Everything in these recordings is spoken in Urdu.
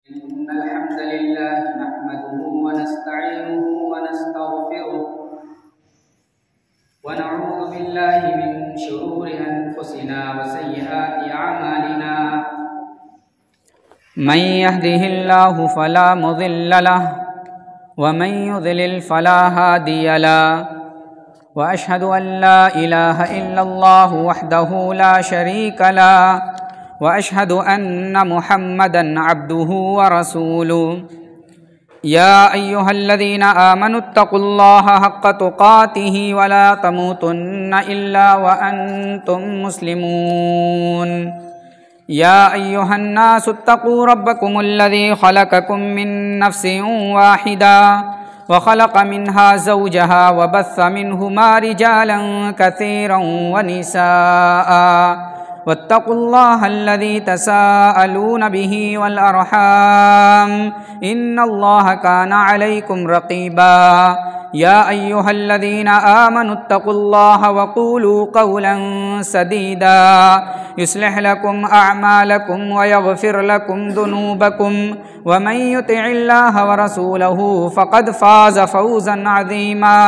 إن الحمد لله نحمده ونستعينه ونستغفره ونعوذ بالله من شرور أنفسنا وسيئات أعمالنا من يهده الله فلا مضل له ومن يضلل فلا هادي له وأشهد أن لا إله إلا الله وحده لا شريك له وأشهد أن محمدًا عبده ورسوله يا أيها الذين آمنوا اتقوا الله حق تقاته ولا تموتن إلا وأنتم مسلمون يا أيها الناس اتقوا ربكم الذي خلقكم من نفس واحدة وخلق منها زوجها وبث منهما رجالا كثيرا ونساء واتقوا الله الذي تساءلون به والأرحام إن الله كان عليكم رقيبا يا أيها الذين آمنوا اتقوا الله وقولوا قولا سديدا يصلح لكم أعمالكم ويغفر لكم ذنوبكم ومن يطع الله ورسوله فقد فاز فوزا عظيما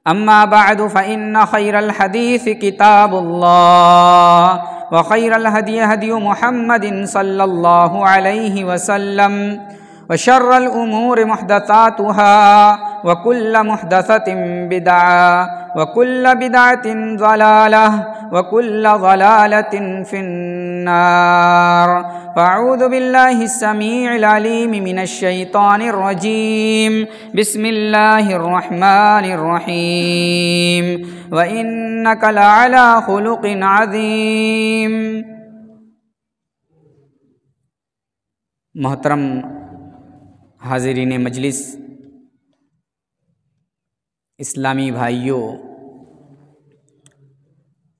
أما بعد فإن خير الحديث كتاب الله وخير الهدي هدي محمد صلى الله عليه وسلم وشر الأمور محدثاتها وكل محدثة بدعة وكل بدعة ضلالة وكل ضلالة في النار فأعوذ بالله السميع العليم من الشيطان الرجيم بسم الله الرحمن الرحيم وإنك لعلى خلق عظيم. محترم حاضرین مجلس، اسلامی بھائیوں،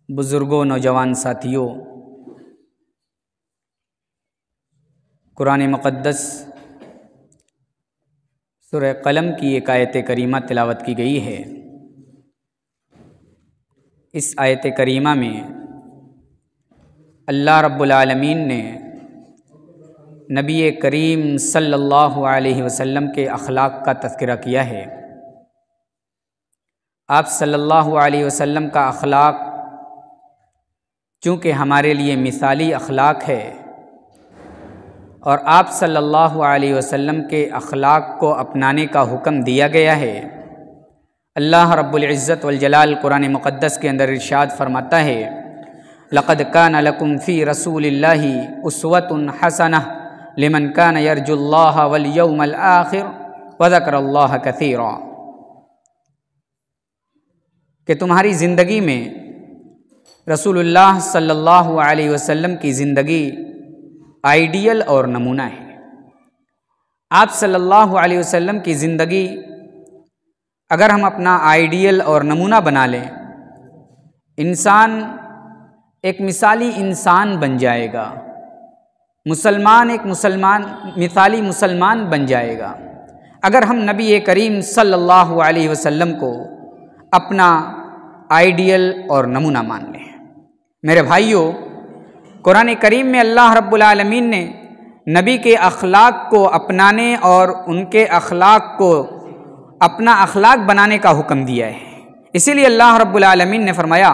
بزرگوں، نوجوان ساتھیوں، قرآن مقدس سورہ قلم کی ایک آیت کریمہ تلاوت کی گئی ہے. اس آیت کریمہ میں اللہ رب العالمین نے نبی کریم صلی اللہ علیہ وسلم کے اخلاق کا تذکرہ کیا ہے. آپ صلی اللہ علیہ وسلم کا اخلاق چونکہ ہمارے لیے مثالی اخلاق ہے اور آپ صلی اللہ علیہ وسلم کے اخلاق کو اپنانے کا حکم دیا گیا ہے. اللہ رب العزت والجلال قرآن مقدس کے اندر ارشاد فرماتا ہے: لقد كان لكم في رسول الله أسوة حسنة لمن كان يرجو الله واليوم الآخر وذكر الله كثيرا. کہ تمہاری زندگی میں رسول اللہ صلی اللہ علیہ وسلم کی زندگی آئیڈیل اور نمونہ ہے. آپ صلی اللہ علیہ وسلم کی زندگی اگر ہم اپنا آئیڈیل اور نمونہ بنا لیں، انسان ایک مثالی انسان بن جائے گا، مسلمان ایک مثالی مسلمان بن جائے گا اگر ہم نبی کریم صلی اللہ علیہ وسلم کو اپنا آئیڈیل اور نمونہ مان لیں. میرے بھائیوں، قرآن کریم میں اللہ رب العالمین نے نبی کے اخلاق کو اپنانے اور ان کے اخلاق کو اپنا اخلاق بنانے کا حکم دیا ہے. اسی لیے اللہ رب العالمین نے فرمایا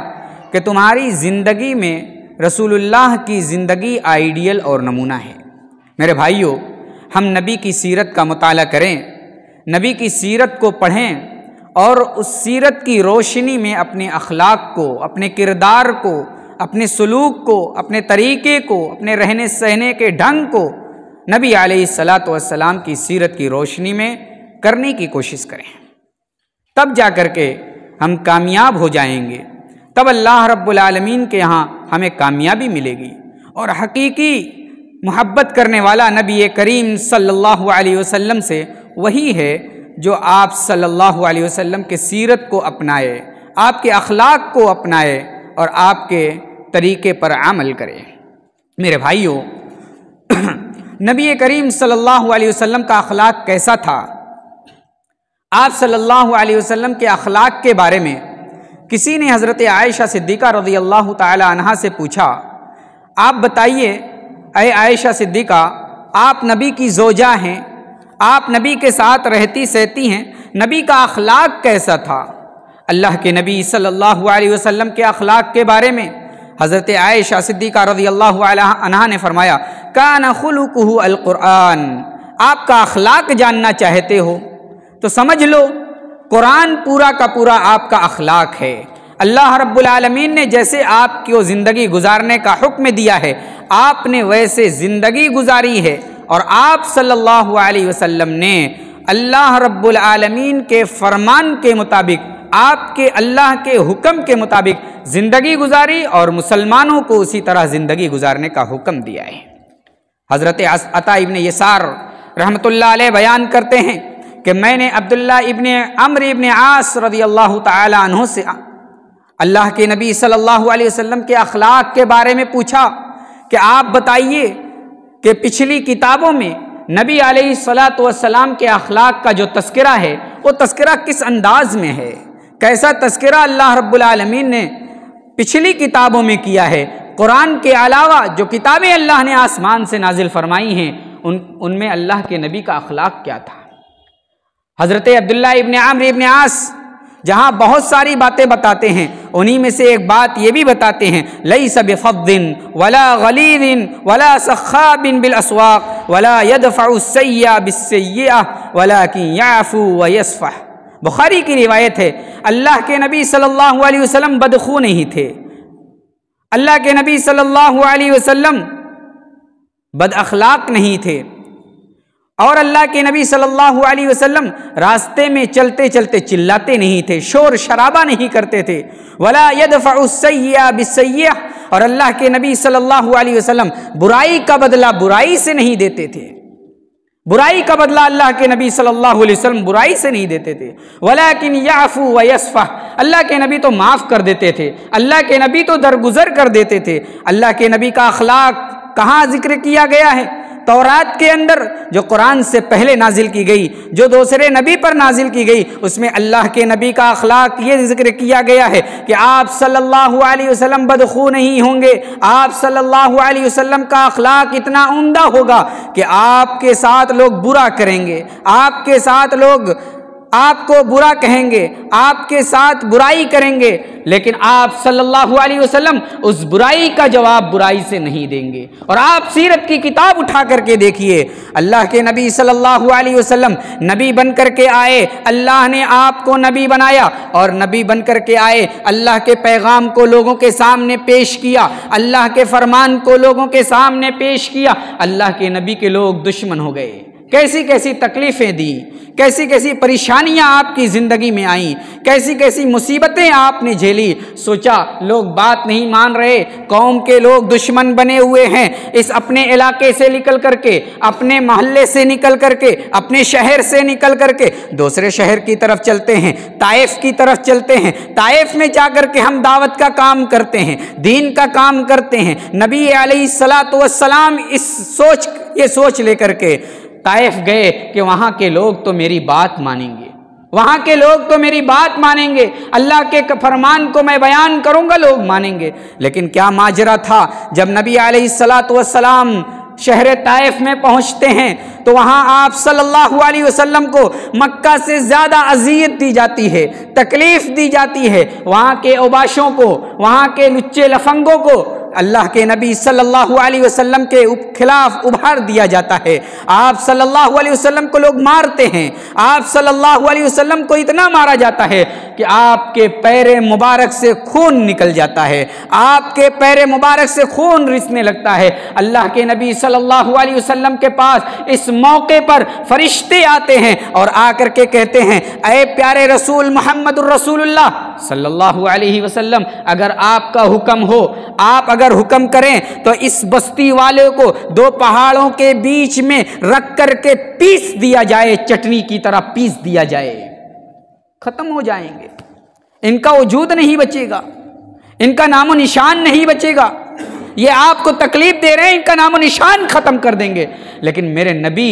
کہ تمہاری زندگی میں رسول اللہ کی زندگی آئیڈیل اور نمونہ ہے. میرے بھائیوں، ہم نبی کی سیرت کا مطالعہ کریں، نبی کی سیرت کو پڑھیں اور اس سیرت کی روشنی میں اپنے اخلاق کو، اپنے کردار کو، اپنے سلوک کو، اپنے طریقے کو، اپنے رہنے سہنے کے ڈھنگ کو نبی علیہ الصلاۃ والسلام کی سیرت کی روشنی میں کرنے کی کوشش کریں. تب جا کر کے ہم کامیاب ہو جائیں گے، تب اللہ رب العالمین کے یہاں ہمیں کامیابی ملے گی. اور حقیقی محبت کرنے والا نبی کریم صلی اللہ علیہ وسلم سے وہی ہے جو آپ صلی اللہ علیہ وسلم کے سیرت کو اپنائے، آپ کے اخلاق کو اپنائے اور آپ کے طریقے پر عمل کرے. میرے بھائیوں، نبی کریم صلی اللہ علیہ وسلم کا اخلاق کیسا تھا؟ آپ صلی اللہ علیہ وسلم کے اخلاق کے بارے میں کسی نے حضرت عائشہ صدیقہ رضی اللہ تعالی عنہا سے پوچھا، آپ بتائیے اے عائشہ صدیقہ آپ نبی کی زوجہ ہیں، آپ نبی کے ساتھ رہتی سہتی ہیں، نبی کا اخلاق کیسا تھا؟ اللہ کے نبی صلی اللہ علیہ وسلم کے اخلاق کے بارے میں حضرت عائشہ صدیقہ رضی اللہ عنہا نے فرمایا کان خلقہ القرآن۔ آپ کا اخلاق جاننا چاہتے ہو تو سمجھ لو قرآن پورا کا پورا آپ کا اخلاق ہے۔ اللہ رب العالمین نے جیسے آپ کو زندگی گزارنے کا حکم دیا ہے، آپ نے ویسے زندگی گزاری ہے، اور آپ صلی اللہ علیہ وسلم نے اللہ رب العالمین کے فرمان کے مطابق، آپ کے اللہ کے حکم کے مطابق زندگی گزاری، اور مسلمانوں کو اسی طرح زندگی گزارنے کا حکم دیا ہے۔ حضرت عطا ابن یسار رحمۃ اللہ علیہ بیان کرتے ہیں کہ میں نے عبداللہ ابن عمرو ابن عاص رضی اللہ تعالی عنہ سے اللہ کے نبی صلی اللہ علیہ وسلم کے اخلاق کے بارے میں پوچھا کہ آپ بتائیے کہ پچھلی کتابوں میں نبی علیہ الصلاۃ والسلام کے اخلاق کا جو تذکرہ ہے وہ تذکرہ کس انداز میں ہے، کیسا تذکرہ اللہ رب العالمین نے پچھلی کتابوں میں کیا ہے؟ قرآن کے علاوہ جو کتابیں اللہ نے آسمان سے نازل فرمائی ہیں ان میں اللہ کے نبی کا اخلاق کیا تھا؟ حضرت عبداللہ ابن عمرو ابن عاص جہاں بہت ساری باتیں بتاتے ہیں، انہی میں سے ایک بات یہ بھی بتاتے ہیں لیس بفظ ولا غلیظ ولا سخاب بالاسواق ولا يدفع السیئة بالسیئة ولكن يعفو ويصفح۔ بخاری کی روایت ہے، اللہ کے نبی صلی اللہ علیہ وسلم بدخو نہیں تھے، اللہ کے نبی صلی اللہ علیہ وسلم بد اخلاق نہیں تھے، اور اللہ کے نبی صلی اللہ علیہ وسلم راستے میں چلتے چلتے چلاتے نہیں تھے، شور شرابہ نہیں کرتے تھے، ولا يدفع السیئة بالسیئة، اور اللہ کے نبی صلی اللہ علیہ وسلم برائی کا بدلہ برائی سے نہیں دیتے تھے، برائی کا بدلہ اللہ کے نبی صلی اللہ علیہ وسلم برائی سے نہیں دیتے تھے، ولیکن یعفو ویصفح، اللہ کے نبی تو معاف کر دیتے تھے، اللہ کے نبی تو درگزر کر دیتے تھے۔ اللہ کے نبی کا اخلاق کہاں ذکر کیا گیا ہے؟ تورات کے اندر جو قرآن سے پہلے نازل کی گئی، جو دوسرے نبی پر نازل کی گئی، اس میں اللہ کے نبی کا اخلاق یہ ذکر کیا گیا ہے کہ آپ صلی اللہ علیہ وسلم بدخو نہیں ہوں گے، آپ صلی اللہ علیہ وسلم کا اخلاق اتنا عمدہ ہوگا کہ آپ کے ساتھ لوگ برا کریں گے، آپ کے ساتھ لوگ آپ کو برا کہیں گے، آپ کے ساتھ برائی کریں گے، لیکن آپ صلی اللہ علیہ وسلم اس برائی کا جواب برائی سے نہیں دیں گے۔ اور آپ سیرت کی کتاب اٹھا کر کے دیکھیے، اللہ کے نبی صلی اللہ علیہ وسلم نبی بن کر کے آئے، اللہ نے آپ کو نبی بنایا، اور نبی بن کر کے آئے، اللہ کے پیغام کو لوگوں کے سامنے پیش کیا، اللہ کے فرمان کو لوگوں کے سامنے پیش کیا، اللہ کے نبی کے لوگ دشمن ہو گئے، کیسی کیسی تکلیفیں دی، کیسی کیسی پریشانیاں آپ کی زندگی میں آئیں، کیسی کیسی مصیبتیں آپ نے جھیلی۔ سوچا لوگ بات نہیں مان رہے، قوم کے لوگ دشمن بنے ہوئے ہیں، اس اپنے علاقے سے نکل کر کے، اپنے محلے سے نکل کر کے، اپنے شہر سے نکل کر کے دوسرے شہر کی طرف چلتے ہیں، طائف کی طرف چلتے ہیں، طائف میں جا کر کے ہم دعوت کا کام کرتے ہیں، دین کا کام کرتے ہیں۔ نبی علیہ الصلاۃ والسلام یہ سوچ لے کر کے طائف گئے کہ وہاں کے لوگ تو میری بات مانیں گے، وہاں کے لوگ تو میری بات مانیں گے، اللہ کے فرمان کو میں بیان کروں گا، لوگ مانیں گے۔ لیکن کیا ماجرا تھا، جب نبی علیہ الصلاۃ والسلام شہر طائف میں پہنچتے ہیں تو وہاں آپ صلی اللہ علیہ وسلم کو مکہ سے زیادہ اذیت دی جاتی ہے، تکلیف دی جاتی ہے، وہاں کے اوباشوں کو، وہاں کے لچے لفنگوں کو اللہ کے نبی صلی اللہ علیہ وسلم کے خلاف ابھار دیا جاتا ہے۔ آپ صلی اللہ علیہ وسلم کو لوگ مارتے ہیں، آپ صلی اللہ علیہ وسلم کو اتنا مارا جاتا ہے کہ آپ کے پیر مبارک سے خون نکل جاتا ہے، آپ کے پیر مبارک سے خون رسنے لگتا ہے۔ اللہ کے نبی صلی اللہ علیہ وسلم کے پاس اس موقع پر فرشتے آتے ہیں اور آ کر کے کہتے ہیں، اے پیارے رسول محمد الرسول اللہ صلی اللہ علیہ وسلم، اگر آپ کا حکم ہو، آپ اگر حکم کریں تو اس بستی والے کو دو پہاڑوں کے بیچ میں رکھ کر کے پیس دیا جائے، چٹنی کی طرح پیس دیا جائے، ختم ہو جائیں گے، ان کا وجود نہیں بچے گا، ان کا نام و نشان نہیں بچے گا، یہ آپ کو تکلیف دے رہے ہیں، ان کا نام و نشان ختم کر دیں گے۔ لیکن میرے نبی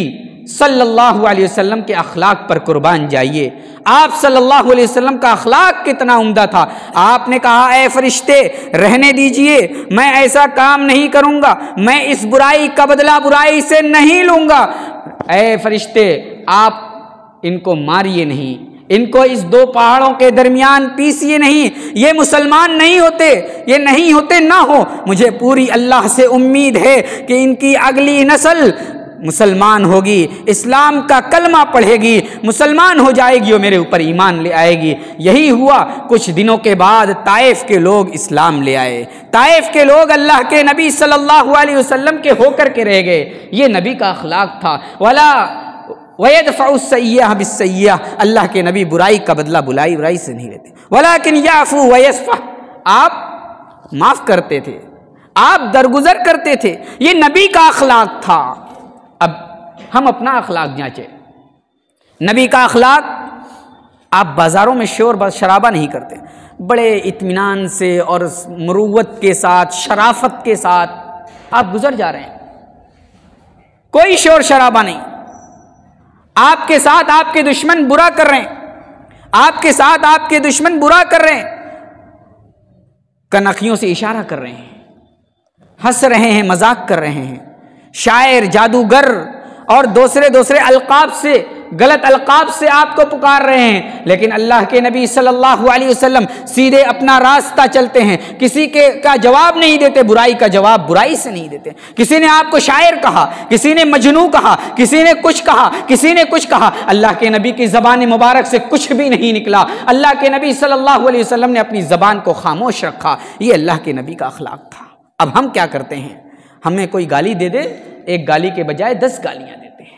صلی اللہ علیہ وسلم کے اخلاق پر قربان جائیے۔ آپ صلی اللہ علیہ وسلم کا اخلاق کتنا عمدہ تھا۔ آپ نے کہا اے فرشتے رہنے دیجئے، میں ایسا کام نہیں کروں گا، میں اس برائی کا بدلہ برائی سے نہیں لوں گا۔ اے فرشتے آپ ان کو ماریے نہیں، ان کو اس دو پہاڑوں کے درمیان پیسیے نہیں، یہ مسلمان نہیں ہوتے، یہ نہیں ہوتے نہ ہو، مجھے پوری اللہ سے امید ہے کہ ان کی اگلی نسل مسلمان ہوگی، اسلام کا کلمہ پڑھے گی، مسلمان ہو جائے گی اور میرے اوپر ایمان لے آئے گی۔ یہی ہوا، کچھ دنوں کے بعد طائف کے لوگ اسلام لے آئے، طائف کے لوگ اللہ کے نبی صلی اللہ علیہ وسلم کے ہو کر کے رہ گئے۔ یہ نبی کا اخلاق تھا۔ وَلَا وَيَدْفَعُ السَّيِّئَةَ بِالسَّيِّئَةِ، اللہ کے نبی برائی کا بدلہ برائی سے نہیں لیتے۔ وَلَكِنْ يَعْفُو وَيَصْفَحُ، آپ معاف کرتے تھے، آپ درگزر کرتے تھے، یہ نبی کا اخلاق تھا۔ اب ہم اپنا اخلاق جانچیں۔ نبی کا اخلاق، آپ بازاروں میں شور شرابہ نہیں کرتے، بڑے اطمینان سے اور مروت کے ساتھ، شرافت کے ساتھ آپ گزر جا رہے ہیں، کوئی شور شرابہ نہیں۔ آپ کے ساتھ آپ کے دشمن برا کر رہے ہیں، آپ کے ساتھ آپ کے دشمن برا کر رہے ہیں، کنکھیوں سے اشارہ کر رہے ہیں، ہنس رہے ہیں، مذاق کر رہے ہیں، شاعر، جادوگر اور دوسرے القاب سے، غلط القاب سے آپ کو پکار رہے ہیں، لیکن اللہ کے نبی صلی اللہ علیہ وسلم سیدھے اپنا راستہ چلتے ہیں، کسی کا جواب نہیں دیتے، برائی کا جواب برائی سے نہیں دیتے۔ کسی نے آپ کو شاعر کہا، کسی نے مجنوں کہا، کسی نے کچھ کہا، کسی نے کچھ کہا، اللہ کے نبی کی زبان مبارک سے کچھ بھی نہیں نکلا۔ اللہ کے نبی صلی اللہ علیہ وسلم نے اپنی زبان کو خاموش رکھا۔ یہ اللہ کے نبی کا اخلاق تھا۔ اب ہم کیا کرتے ہیں؟ ہمیں کوئی گالی دے دے، ایک گالی کے بجائے 10 گالیاں دیتے ہیں۔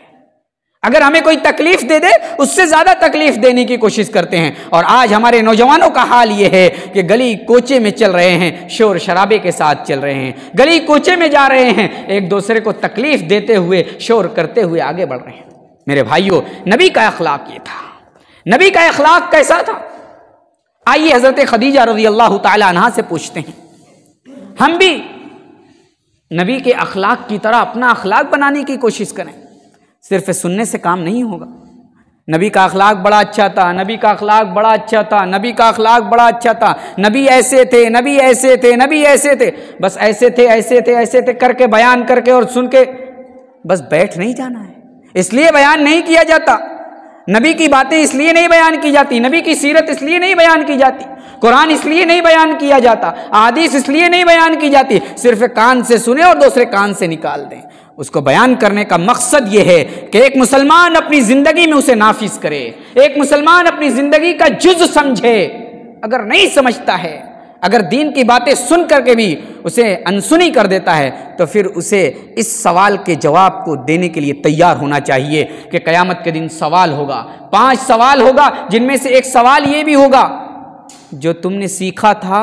اگر ہمیں کوئی تکلیف دے دے، اس سے زیادہ تکلیف دینے کی کوشش کرتے ہیں۔ اور آج ہمارے نوجوانوں کا حال یہ ہے کہ گلی کوچے میں چل رہے ہیں، شور شرابے کے ساتھ چل رہے ہیں، گلی کوچے میں جا رہے ہیں، ایک دوسرے کو تکلیف دیتے ہوئے، شور کرتے ہوئے آگے بڑھ رہے ہیں۔ میرے بھائیوں، نبی کا اخلاق یہ تھا۔ نبی کا اخلاق کیسا تھا؟ آئیے حضرت خدیجہ رضی اللہ تعالی عنہا سے پوچھتے ہیں، ہم بھی نبی کے اخلاق کی طرح اپنا اخلاق بنانے کی کوشش کریں۔ صرف سننے سے کام نہیں ہوگا۔ نبی کا اخلاق بڑا اچھا تھا، نبی کا اخلاق بڑا اچھا تھا، نبی کا اخلاق بڑا اچھا تھا، نبی ایسے تھے، نبی ایسے تھے، نبی ایسے تھے، بس ایسے تھے ایسے تھے ایسے تھے کر کے بیان کر کے اور سن کے بس بیٹھ نہیں جانا ہے۔ اس لیے بیان نہیں کیا جاتا، نبی کی باتیں اس لیے نہیں بیان کی جاتی، نبی کی سیرت اس لیے نہیں بیان کی جاتی، قرآن اس لیے نہیں بیان کیا جاتا، احادیث اس لیے نہیں بیان کی جاتی، صرف کان سے سنے اور دوسرے کان سے نکال دیں۔ اس کو بیان کرنے کا مقصد یہ ہے کہ ایک مسلمان اپنی زندگی میں اسے نافذ کرے، ایک مسلمان اپنی زندگی کا جز سمجھے۔ اگر نہیں سمجھتا ہے، اگر دین کی باتیں سن کر کے بھی اسے انسنی کر دیتا ہے، تو پھر اسے اس سوال کے جواب کو دینے کے لیے تیار ہونا چاہیے کہ قیامت کے دن سوال ہوگا، 5 سوال ہوگا، جن میں سے ایک سوال یہ بھی ہوگا، جو تم نے سیکھا تھا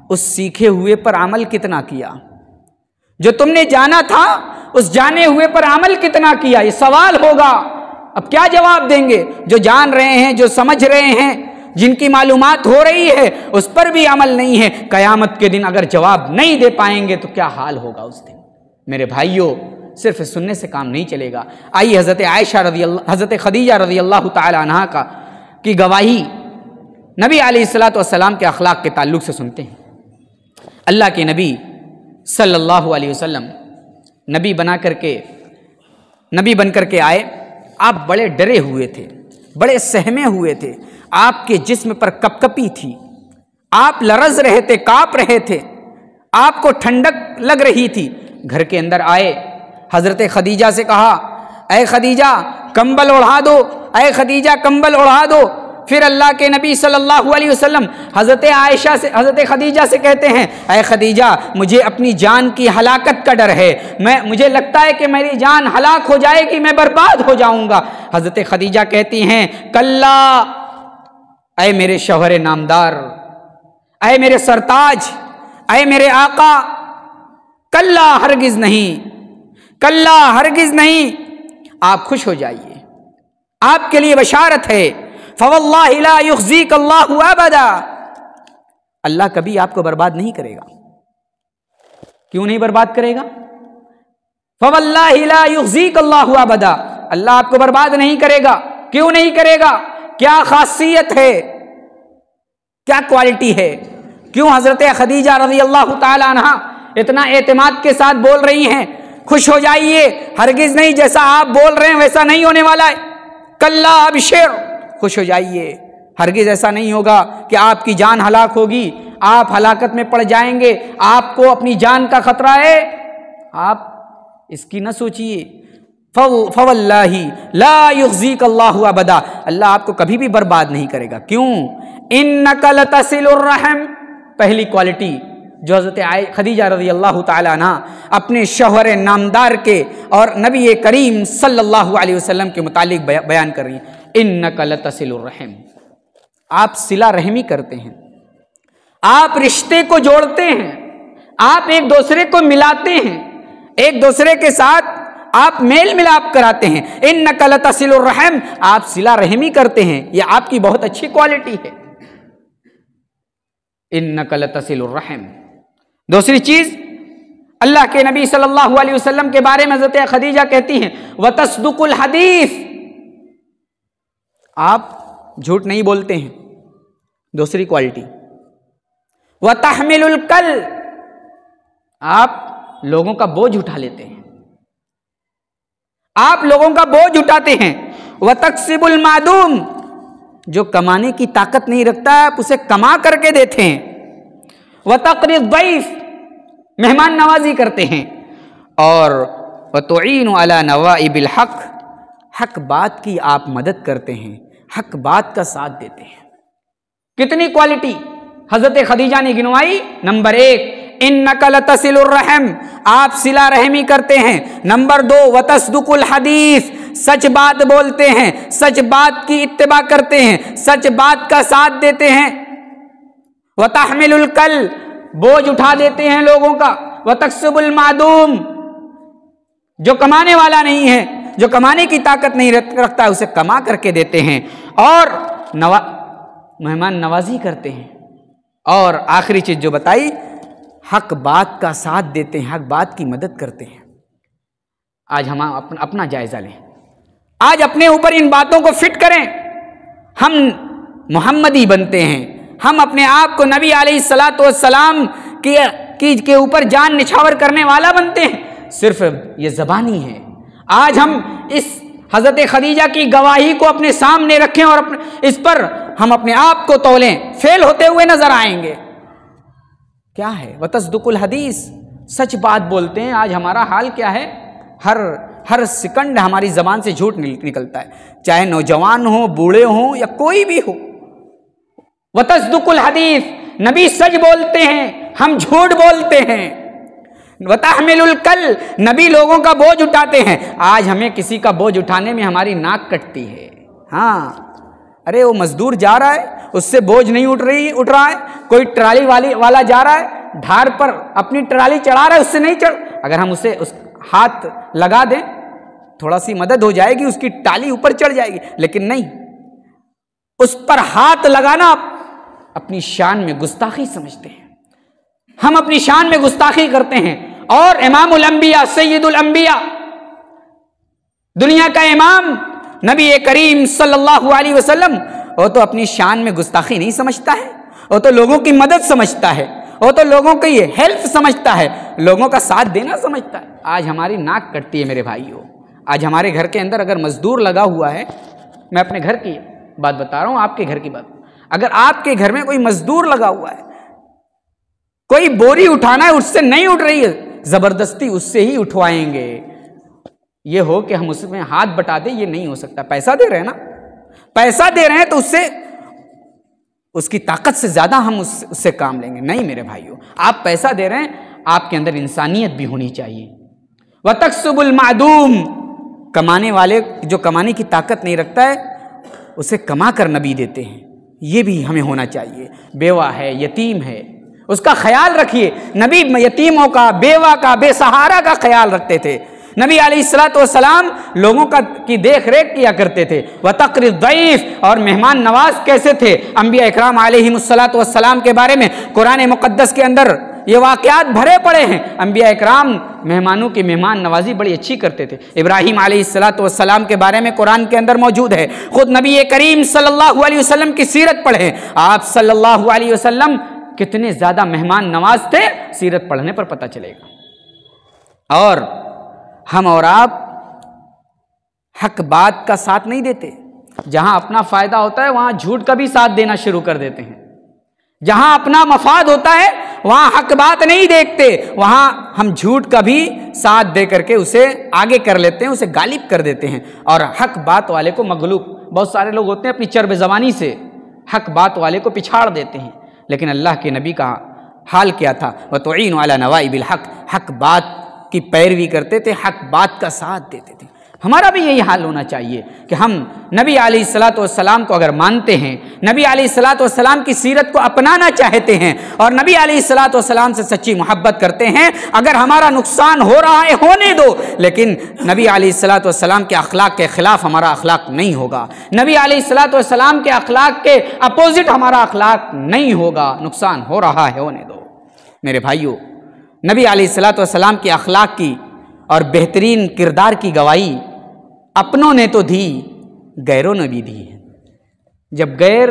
اس سیکھے ہوئے پر عمل کتنا کیا؟ جو تم نے جانا تھا اس جانے ہوئے پر عمل کتنا کیا؟ یہ سوال ہوگا۔ اب کیا جواب دیں گے؟ جو جان رہے ہیں، جو سمجھ رہے ہیں، جن کی معلومات ہو رہی ہے، اس پر بھی عمل نہیں ہے، قیامت کے دن اگر جواب نہیں دے پائیں گے تو کیا حال ہوگا اس دن؟ میرے بھائیوں، صرف سننے سے کام نہیں چلے گا۔ آئیے حضرت خدیجہ رضی اللہ تعالی عنہا کی گواہی نبی علیہ الصلوۃ والسلام کے اخلاق کے تعلق سے سنتے ہیں۔ اللہ کے نبی صلی اللہ علیہ وسلم نبی بن کر کے آئے۔ آپ بڑے ڈرے ہوئے تھے، بڑے سہمے ہوئے تھے، آپ کے جسم پر کپکپی تھی، آپ لرز رہے تھے، کانپ رہے تھے، آپ کو ٹھنڈک لگ رہی تھی۔ گھر کے اندر آئے، حضرت خدیجہ سے کہا، اے خدیجہ کمبل اڑا دو، اے خدیجہ کمبل اڑا دو۔ پھر اللہ کے نبی صلی اللہ علیہ وسلم حضرت خدیجہ سے کہتے ہیں، اے خدیجہ مجھے اپنی جان کی ہلاکت کا ڈر ہے، مجھے لگتا ہے کہ میری جان ہلاک ہو جائے گی، میں برباد ہو جاؤں گا۔ حضرت خدیجہ کہتی ہیں، کلا، اے میرے شوہر نامدار، اے میرے سرتاج، اے میرے آقا، کلا ہرگز نہیں، کلا ہرگز نہیں، آپ خوش ہو جائیے، آپ کے لیے بشارت ہے، فواللہ لا یخزیک اللہ ابدا، اللہ کبھی آپ کو برباد نہیں کرے گا۔ کیوں نہیں برباد کرے گا؟ فواللہ لا یخزیک اللہ ابدا، اللہ آپ کو برباد نہیں کرے گا. کیوں نہیں کرے گا؟ کیا خاصیت ہے، کیا کوالٹی ہے؟ کیوں حضرت خدیجہ رضی اللہ تعالی عنہ اتنا اعتماد کے ساتھ بول رہی ہیں خوش ہو جائیے؟ ہرگز نہیں، جیسا آپ بول رہے ہیں ویسا نہیں ہونے والا ہے. کلا ابشر، خوش ہو جائیے، ہرگز ایسا نہیں ہوگا کہ آپ کی جان ہلاک ہوگی، آپ ہلاکت میں پڑ جائیں گے، آپ کو اپنی جان کا خطرہ ہے. آپ اس کی نہ سوچیے. فواللہ لا یخزیک اللہ ابدا، اللہ آپ کو کبھی بھی برباد نہیں کرے گا. کیوں؟ انک لتصل الرحم. پہلی کوالٹی جو حضرت خدیجہ رضی اللہ تعالی عنہ اپنے شوہر نامدار کے اور نبی کریم صلی اللہ علیہ وسلم کے متعلق بیان کر رہی ہیں. انک لتصل الرحم، آپ صلہ رحمی کرتے ہیں، آپ رشتے کو جوڑتے ہیں، آپ ایک دوسرے کو ملاتے ہیں، ایک دوسرے کے ساتھ آپ میل ملاپ کراتے ہیں. انک لتصل الرحم، آپ صلہ رحمی کرتے ہیں، یہ آپ کی بہت اچھی کوالٹی ہے. انک لتصل الرحم. دوسری چیز، اللہ کے نبی صلی اللہ علیہ وسلم کے بارے میں حضرت خدیجہ کہتی ہیں وتصدق الحدیث، آپ جھوٹ نہیں بولتے ہیں. دوسری کوالٹی. وتحمل الکل، آپ لوگوں کا بوجھ اٹھا لیتے ہیں، آپ لوگوں کا بوجھ اٹھاتے ہیں. وتکسب المعدوم، جو کمانے کی طاقت نہیں رکھتا ہے آپ اسے کما کر کے دیتے ہیں. وتقری الضیف، مہمان نوازی کرتے ہیں. اور وتعین علی نوائب الحق، حق بات کی آپ مدد کرتے ہیں، حق بات کا ساتھ دیتے ہیں. کتنی کوالٹی حضرت خدیجہ نے گنوائی؟ نمبر 1 انک لتصل الرحم، آپ صلہ رحمی کرتے ہیں. نمبر 2 وتصدق الحدیث، سچ بات بولتے ہیں، سچ بات کی اتباع کرتے ہیں، سچ بات کا ساتھ دیتے ہیں. وتحمل الکل، بوجھ اٹھا دیتے ہیں لوگوں کا. وتکسب المعدوم، جو کمانے والا نہیں ہے، جو کمانے کی طاقت نہیں رکھتا ہے اسے کما کر کے دیتے ہیں. اور مہمان نوازی کرتے ہیں. اور آخری چیز جو بتائی، حق بات کا ساتھ دیتے ہیں، حق بات کی مدد کرتے ہیں. آج ہم اپنا جائزہ لیں، آج اپنے اوپر ان باتوں کو فٹ کریں. ہم محمدی بنتے ہیں، ہم اپنے آپ کو نبی علیہ الصلاۃ والسلام کے اوپر جان نچھاور کرنے والا بنتے ہیں. صرف یہ زبانی ہے. آج ہم اس حضرت خدیجہ کی گواہی کو اپنے سامنے رکھیں اور اس پر ہم اپنے آپ کو تولیں، فیل ہوتے ہوئے نظر آئیں گے. کیا ہے؟ وتصدق الحدیث، سچ بات بولتے ہیں. آج ہمارا حال کیا ہے؟ ہر سیکنڈ ہماری زبان سے جھوٹ نکلتا ہے، چاہے نوجوان ہو، بوڑھے ہوں یا کوئی بھی ہو. وتصدق الحدیث، نبی سچ بولتے ہیں، ہم جھوٹ بولتے ہیں. وتحمل الکل، نبی لوگوں کا بوجھ اٹھاتے ہیں. آج ہمیں کسی کا بوجھ اٹھانے میں ہماری ناک کٹتی ہے. ہاں، ارے وہ مزدور جا رہا ہے، اس سے بوجھ نہیں اٹھ رہا ہے. کوئی ٹرالی والا جا رہا ہے، دھار پر اپنی ٹرالی چڑھا رہا ہے، اس سے نہیں چڑھ. اگر ہم اسے ہاتھ لگا دیں، تھوڑا سی مدد ہو جائے گی، اس کی ٹالی اوپر چڑھ جائے گی. لیکن نہیں، اس پر ہاتھ لگانا اپنی شان میں گستاخی سمجھتے ہیں. ہم اپنی شان میں گستاخی کرتے ہیں. اور امام الانبیاء، سید الانبیاء، دنیا کا امام نبی کریم صلی اللہ علیہ وسلم، وہ تو اپنی شان میں گستاخی نہیں سمجھتا ہے، وہ تو لوگوں کی مدد سمجھتا ہے، وہ تو لوگوں کی ہیلپ سمجھتا ہے، لوگوں کا ساتھ دینا سمجھتا ہے. آج ہماری ناک کٹتی ہے میرے بھائیوں. آج ہمارے گھر کے اندر اگر مزدور لگا ہوا ہے، میں اپنے گھر کی بات بتا رہا ہوں، آپ کے گھر کی بات. اگر آپ کے گھر میں کوئی مزدور لگا ہوا ہے، کوئی بوری اٹھانا ہے، اس سے نہیں اٹھ رہی ہے، زبردستی اس سے ہی اٹھوائیں گے. یہ ہو کہ ہم اس میں ہاتھ بٹا دیں، یہ نہیں ہو سکتا. پیسہ دے رہے ہیں نا، پیسہ دے رہے ہیں تو اس کی طاقت سے زیادہ ہم اس سے کام لیں گے. نہیں میرے بھائیوں، آپ پیسہ دے رہے ہیں، آپ کے اندر انسانیت بھی ہونی چاہیے. وتکسب المعدوم، کمانے والے جو کمانے کی طاقت نہیں رکھتا ہے اسے کما کر نبی دیتے ہیں. یہ بھی ہمیں ہونا چاہیے. بیوہ ہے، یتیم ہے، اس کا خیال رکھیے. نبی یتیموں کا، بیوہ کا، بے سہارا کا خیال رکھتے تھے. نبی علیہ الصلوۃ والسلام لوگوں کی دیکھ ریکھ کیا کرتے تھے. وتقری الضیف، اور مہمان نواز کیسے تھے. انبیاء اکرام علیہم الصلوۃ والسلام کے بارے میں قرآن مقدس کے اندر یہ واقعات بھرے پڑے ہیں۔ انبیاء اکرام مہمانوں کی مہمان نوازی بڑی اچھی کرتے تھے۔ ابراہیم علیہ السلام کے بارے میں قرآن کے اندر موجود ہے۔ خود نبی کریم صلی اللہ علیہ وسلم کی سیرت پڑھیں، آپ صلی اللہ علیہ وسلم کتنے زیادہ مہمان نواز تھے، سیرت پڑھنے پر پتہ چلے گا۔ اور ہم اور آپ حق بات کا ساتھ نہیں دیتے، جہاں اپنا فائدہ ہوتا ہے وہاں جھوٹ کا بھی ساتھ دینا شروع کر دیتے ہیں۔ جہاں اپنا مفاد ہوتا ہے وہاں حق بات نہیں دیکھتے، وہاں ہم جھوٹ کا بھی ساتھ دے کر کے اسے آگے کر لیتے ہیں، اسے غالب کر دیتے ہیں اور حق بات والے کو مغلوب۔ بہت سارے لوگ ہوتے ہیں اپنی چرب زبانی سے حق بات والے کو پچھاڑ دیتے ہیں، لیکن اللہ کے نبی کا حال کیا تھا؟ وَتُعِينُ عَلَى نَوَائِبِ الْحَقِّ، حق بات کی پیروی کرتے تھے، حق بات کا ساتھ دیتے تھے۔ ہمارا بھی یہی حال ہونا چاہیے کہ ہم نبی علیہ السلام کو اگر مانتے ہیں، نبی علیہ السلام کی سیرت کو اپنانا چاہتے ہیں اور نبی علیہ السلام سے سچی محبت کرتے ہیں، اگر ہمارا نقصان ہو رہا ہے ہونے دو، لیکن نبی علیہ السلام کے اخلاق کے خلاف ہمارا اخلاق نہیں ہوگا، نبی علیہ السلام کے اخلاق کے اپوزٹ ہمارا اخلاق نہیں ہوگا۔ نقصان ہو رہا ہے ہونے دو۔ میرے بھائیوں، نبی علیہ السلام کے اخلاق کی اور بہترین کردار کی گواہی اپنوں نے تو دی، غیروں نے بھی دی ہے۔ جب غیر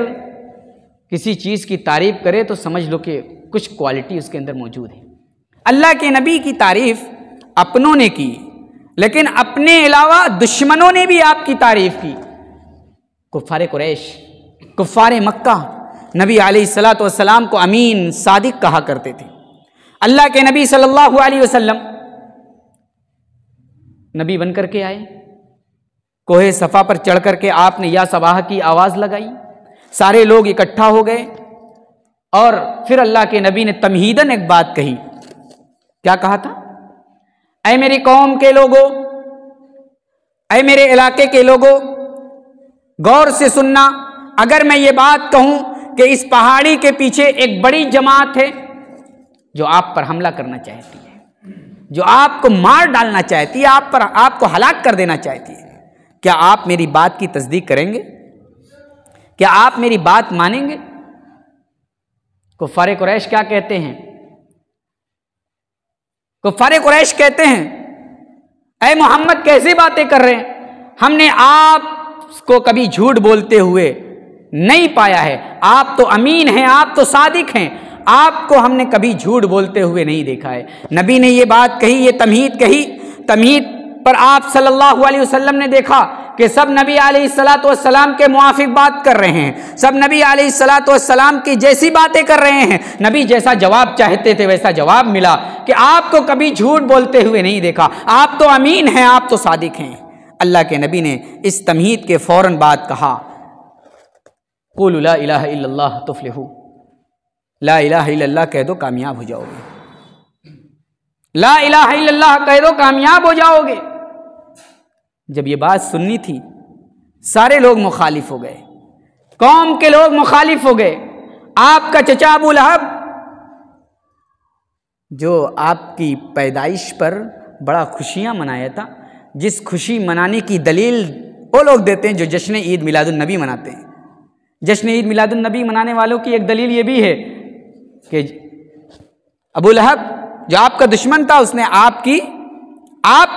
کسی چیز کی تعریف کرے تو سمجھ لو کہ کچھ کوالٹی اس کے اندر موجود ہے۔ اللہ کے نبی کی تعریف اپنوں نے کی، لیکن اپنے علاوہ دشمنوں نے بھی آپ کی تعریف کی۔ کفار قریش، کفار مکہ نبی علیہ السلام کو امین صادق کہا کرتے تھے۔ اللہ کے نبی صلی اللہ علیہ وسلم نبی بن کر کے آئے، کوہ صفا پر چڑھ کر کے آپ نے یا صباح کی آواز لگائی، سارے لوگ اکٹھا ہو گئے اور پھر اللہ کے نبی نے تمہیداً ایک بات کہی۔ کیا کہا تھا؟ اے میری قوم کے لوگوں، اے میرے علاقے کے لوگوں، غور سے سننا، اگر میں یہ بات کہوں کہ اس پہاڑی کے پیچھے ایک بڑی جماعت ہے جو آپ پر حملہ کرنا چاہتی ہے، جو آپ کو مار ڈالنا چاہتی ہے، آپ کو ہلاک کر دینا چاہتی ہے، کیا آپ میری بات کی تصدیق کریں گے؟ کیا آپ میری بات مانیں گے؟ کفار قریش کیا کہتے ہیں؟ کفار قریش کہتے ہیں اے محمد کیسی باتیں کر رہے ہیں، ہم نے آپ کو کبھی جھوٹ بولتے ہوئے نہیں پایا ہے، آپ تو امین ہیں، آپ تو صادق ہیں، آپ کو ہم نے کبھی جھوٹ بولتے ہوئے نہیں دیکھا ہے۔ نبی نے یہ بات کہی، یہ تمہید کہی، تمہید پر آپ صلی اللہ علیہ وسلم نے دیکھا کہ سب نبی علیہ السلام کے موافق بات کر رہے ہیں، سب نبی علیہ السلام کی جیسی باتیں کر رہے ہیں، نبی جیسا جواب چاہتے تھے ویسا جواب ملا کہ آپ کو کبھی جھوٹ بولتے ہوئے نہیں دیکھا، آپ تو امین ہیں، آپ تو صادق ہیں۔ اللہ کے نبی نے اس تمہید کے فوراً بعد کہا قولوا لا الہ الا اللہ تفلحوا، لا الہ الا اللہ کہہ دو کامیاب ہو جاؤ گے، لا الہ الا اللہ کہہ دو کامیاب ہو جاؤ گے۔ جب یہ بات سننی تھی سارے لوگ مخالف ہو گئے، قوم کے لوگ مخالف ہو گئے۔ آپ کا چچا ابو لہب جو آپ کی پیدائش پر بڑا خوشیاں منایا تھا، جس خوشی منانے کی دلیل وہ لوگ دیتے ہیں جو جشن عید میلاد النبی مناتے ہیں۔ جشن عید میلاد النبی منانے والوں کی ایک دلیل یہ بھی ہے کہ ابو لہب جو آپ کا دشمن تھا، اس نے آپ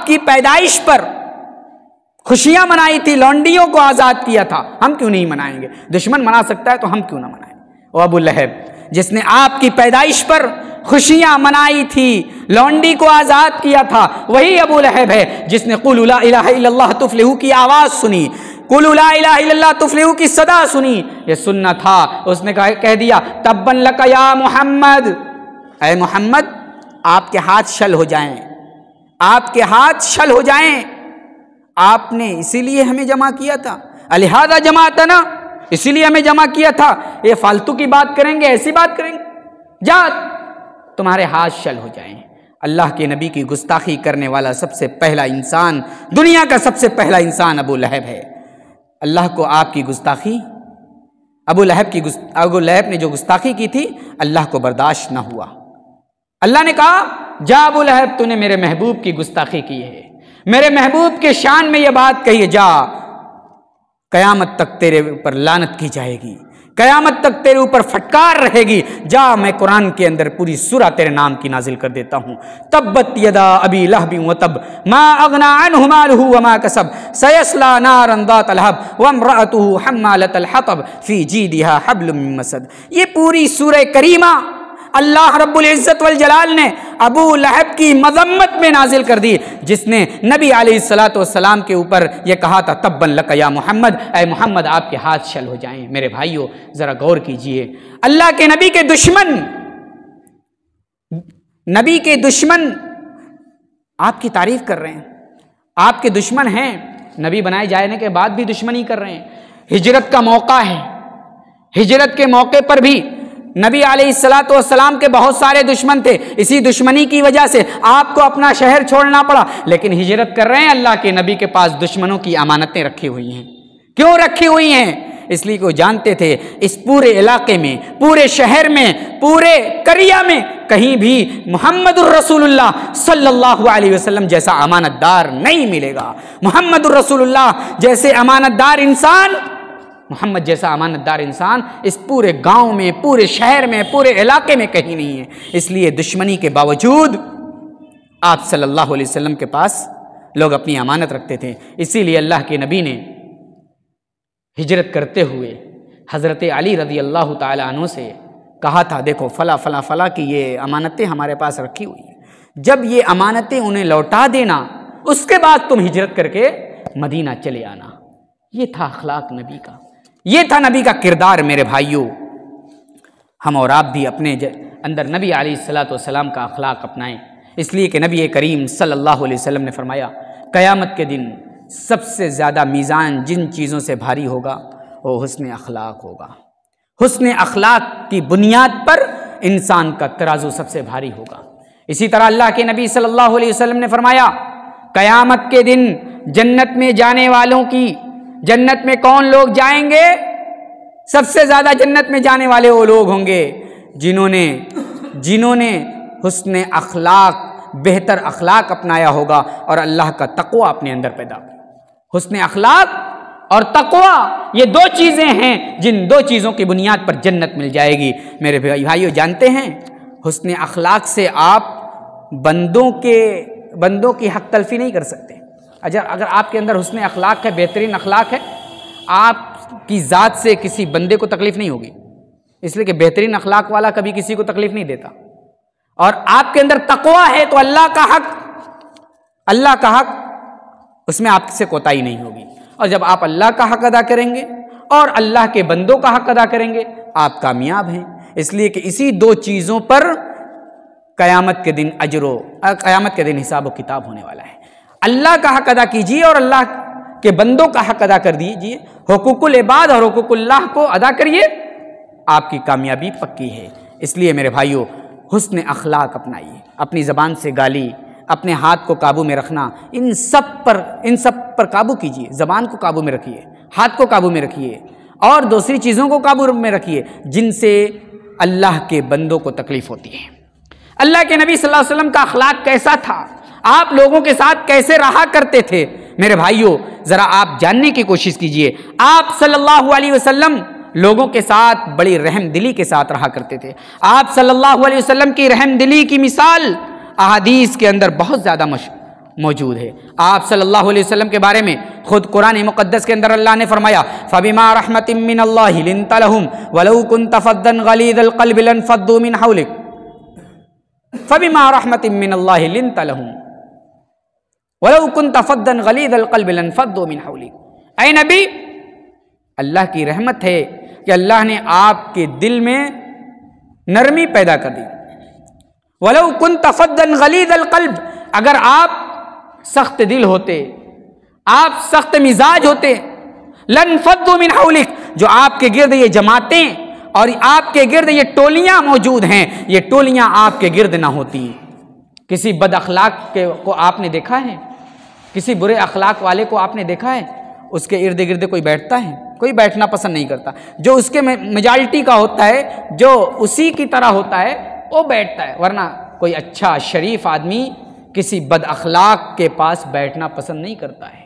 کی پیدائش پر خوشیاں منائی تھی، لونڈیوں کو آزاد کیا تھا، ہم کیوں نہیں منائیں گے؟ دشمن منا سکتا ہے تو ہم کیوں نہ منائیں؟ وہ ابو لہب جس نے آپ کی پیدائش پر خوشیاں منائی تھی، لونڈی کو آزاد کیا تھا، وہی ابو لہب ہے جس نے قولوا لا الہ الا اللہ تفلحوا کی آواز سنی، قولوا لا الہ الا اللہ تفلحوا کی صدا سنی۔ یہ سننا تھا، اس نے کہہ دیا تبا لک یا محمد، اے محمد آپ کے ہاتھ شل ہو جائیں، آپ کے ہاتھ شل ہو جائیں، آپ نے اسی لیے ہمیں جمع کیا تھا، الہذا جماعتنا، اسی لیے ہمیں جمع کیا تھا، یہ فالتو کی بات کریں گے، ایسی بات کریں گے، جا تمہارے ہاتھ شل ہو جائیں۔ اللہ کے نبی کی گستاخی کرنے والا سب سے پہلا انسان، دنیا کا سب سے پہلا انسان ابو لہب ہے۔ اللہ کو آپ کی گستاخی، ابو لہب نے جو گستاخی کی تھی اللہ کو برداشت نہ ہوا۔ اللہ نے کہا جا ابو لہب تو نے میرے محبوب کی گستاخی کی ہے، میرے محبوب کے شان میں یہ بات کہی ہے، جا قیامت تک تیرے اوپر لعنت کی جائے گی، قیامت تک تیرے اوپر پھٹکار رہے گی، جا میں قرآن کے اندر پوری سورہ تیرے نام کی نازل کر دیتا ہوں۔ تبت یدا ابی لہب وتب ما اغنی عنہ مالہ وما کسب سیصلی نارا ذات لہب وامرأتہ حمالۃ الحطب فی جیدہا حبل من مسد۔ یہ پوری سورہ کریمہ اللہ رب العزت والجلال نے ابو لہب کی مذمت میں نازل کر دی، جس نے نبی علیہ الصلوۃ والسلام کے اوپر یہ کہا تھا تبا لک یا محمد، اے محمد آپ کے ہاتھ شل ہو جائیں۔ میرے بھائیوں ذرا غور کیجئے، اللہ کے نبی کے دشمن آپ کی تعریف کر رہے ہیں، آپ کے دشمن ہیں، نبی بنائے جانے کے بعد بھی دشمنی کر رہے ہیں۔ ہجرت کا موقع ہے، ہجرت کے موقع پر بھی نبی علیہ الصلوۃ والسلام کے بہت سارے دشمن تھے، اسی دشمنی کی وجہ سے آپ کو اپنا شہر چھوڑنا پڑا، لیکن ہجرت کر رہے ہیں۔ اللہ کے نبی کے پاس دشمنوں کی امانتیں رکھی ہوئی ہیں۔ کیوں رکھی ہوئی ہیں؟ اس لیے کہ وہ جانتے تھے اس پورے علاقے میں، پورے شہر میں، پورے قریہ میں کہیں بھی محمد الرسول اللہ صلی اللہ علیہ وسلم جیسا امانت دار نہیں ملے گا۔ محمد الرسول اللہ جیسے امانت دار انسان، محمد جیسا امانت دار انسان اس پورے گاؤں میں، پورے شہر میں، پورے علاقے میں کہیں نہیں ہے۔ اس لیے دشمنی کے باوجود آپ صلی اللہ علیہ وسلم کے پاس لوگ اپنی امانت رکھتے تھے۔ اسی لیے اللہ کے نبی نے ہجرت کرتے ہوئے حضرت علی رضی اللہ تعالی عنہ سے کہا تھا دیکھو فلاں فلاں فلاں کی یہ امانتیں ہمارے پاس رکھی ہوئی ہیں، جب یہ امانتیں انہیں لوٹا دینا اس کے بعد تم ہجرت کر کے مدینہ چلے آنا۔ یہ تھا اخلاق نبی کا، یہ تھا نبی کا کردار۔ میرے بھائیوں ہم اور آپ بھی اپنے اندر نبی علیہ الصلوۃ والسلام کا اخلاق اپنائیں، اس لیے کہ نبی کریم صلی اللہ علیہ وسلم نے فرمایا قیامت کے دن سب سے زیادہ میزان جن چیزوں سے بھاری ہوگا وہ حسن اخلاق ہوگا۔ حسن اخلاق کی بنیاد پر انسان کا ترازو سب سے بھاری ہوگا۔ اسی طرح اللہ کے نبی صلی اللہ علیہ وسلم نے فرمایا قیامت کے دن جنت میں جانے والوں کی، جنت میں کون لوگ جائیں گے؟ سب سے زیادہ جنت میں جانے والے وہ لوگ ہوں گے جنہوں نے حسن اخلاق، بہتر اخلاق اپنایا ہوگا اور اللہ کا تقوی اپنے اندر پیدا کیا۔ حسن اخلاق اور تقوی یہ دو چیزیں ہیں جن دو چیزوں کی بنیاد پر جنت مل جائے گی۔ میرے بھائیوں جانتے ہیں حسن اخلاق سے آپ بندوں کی حق تلفی نہیں کر سکتے۔ اگر آپ کے اندر حسن اخلاق ہے، بہترین اخلاق ہے، آپ کی ذات سے کسی بندے کو تکلیف نہیں ہوگی، اس لیے کہ بہترین اخلاق والا کبھی کسی کو تکلیف نہیں دیتا۔ اور آپ کے اندر تقوی ہے تو اللہ کا حق اس میں آپ سے کوتاہی نہیں ہوگی۔ اور جب آپ اللہ کا حق ادا کریں گے اور اللہ کے بندوں کا حق ادا کریں گے آپ کامیاب ہیں۔ اس لیے کہ اسی دو چیزوں پر قیامت کے دن حساب و کتاب ہونے والا ہے۔ اللہ کا حق ادا کیجیے اور اللہ کے بندوں کا حق ادا کر دیجیے، حقوق العباد اور حقوق اللہ کو ادا کریے، آپ کی کامیابی پکی ہے۔ اس لیے میرے بھائیوں حسن اخلاق اپنائیے، اپنی زبان سے گالی، اپنے ہاتھ کو قابو میں رکھنا، ان سب پر قابو کیجیے۔ زبان کو قابو میں رکھیے، ہاتھ کو قابو میں رکھیے اور دوسری چیزوں کو قابو میں رکھیے جن سے اللہ کے بندوں کو تکلیف ہوتی ہے۔ اللہ کے نبی صلی اللہ علیہ وسلم کا اخلاق کیسا تھا؟ آپ لوگوں کے ساتھ کیسے رہا کرتے تھے؟ میرے بھائیوں ذرا آپ جاننے کی کوشش کیجئے۔ آپ صلی اللہ علیہ وسلم لوگوں کے ساتھ بڑی رحم دلی کے ساتھ رہا کرتے تھے۔ آپ صلی اللہ علیہ وسلم کی رحم دلی کی مثال احادیث کے اندر بہت زیادہ موجود ہے۔ آپ صلی اللہ علیہ وسلم کے بارے میں خود قرآن مقدس کے اندر اللہ نے فرمایا فَبِمَا رَحْمَةٍ مِّنَ اللَّهِ لِنْتَ لَهُمْ وَلَوْ كُنْتَ فَظًّا غَلِيظَ الْقَلْبِ لَانفَضُّوا مِنْ حَوْلِكَ فَبِمَا رَحْمَةٍ مِّنَ اللَّهِ لِنْتَ لَهُمْ وَلَوْ كُنْتَ فَظًّا غَلِيظَ الْقَلْبِ لَانفَضُّوا مِنْ حَوْلِكَ۔ اے نبی اللہ کی رحمت ہے کہ اللہ نے آپ کے دل میں نرمی پیدا کر دی۔ وَلَوْ كُنْتَ فَظًّا غَلِيظَ الْقَلْبِ، اگر آپ سخت دل ہوتے، آپ سخت مزاج ہوتے، لَانفَضُّوا مِنْ حَوْلِكَ، جو آپ کے گرد یہ جماعتیں اور آپ کے گرد یہ ٹولیاں موجود ہیں، یہ ٹولیاں آپ کے گرد نہ ہوتی۔ کسی بد اخلاق کو آپ نے دیکھا ہے؟ کسی برے اخلاق والے کو آپ نے دیکھا ہے؟ اس کے ارد گرد کوئی بیٹھتا ہے؟ کوئی بیٹھنا پسند نہیں کرتا۔ جو اس کے میجالٹی کا ہوتا ہے، جو اسی کی طرح ہوتا ہے وہ بیٹھتا ہے، ورنہ کوئی اچھا شریف آدمی کسی بد اخلاق کے پاس بیٹھنا پسند نہیں کرتا ہے۔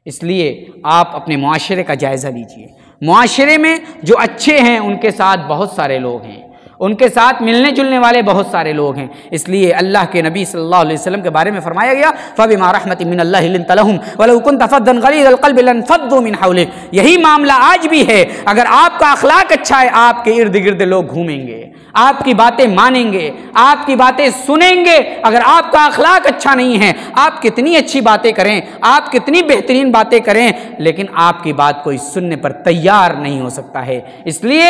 اس لیے آپ اپنے معاشرے کا جائزہ لیجئے۔ معاشرے میں جو اچھے ہیں ان کے ساتھ بہت سارے لوگ ہیں، ان کے ساتھ ملنے جلنے والے بہت سارے لوگ ہیں۔ اس لیے اللہ کے نبی صلی اللہ علیہ وسلم کے بارے میں فرمایا گیا فَبِمَا رَحْمَةٍ مِّنَ اللَّهِ لِنْتَ لَهُمْ وَلَوْ كُنْتَ فَظًّا غَلِيظَ الْقَلْبِ لَانفَضُّوا مِنْ حَوْلِكَ۔ یہی معاملہ آج بھی ہے، اگر آپ کا اخلاق اچھا ہے آپ کے ارد گرد لوگ گھومیں گے، آپ کی باتیں مانیں گے، آپ کی باتیں سنیں گے۔ اگر آپ کا اخلاق اچھا نہیں ہے، آپ کتنی اچھی باتیں کریں، آپ کتنی بہترین باتیں کریں، لیکن آپ کی بات کوئی سننے پر تیار نہیں ہو سکتا ہے۔ اس لیے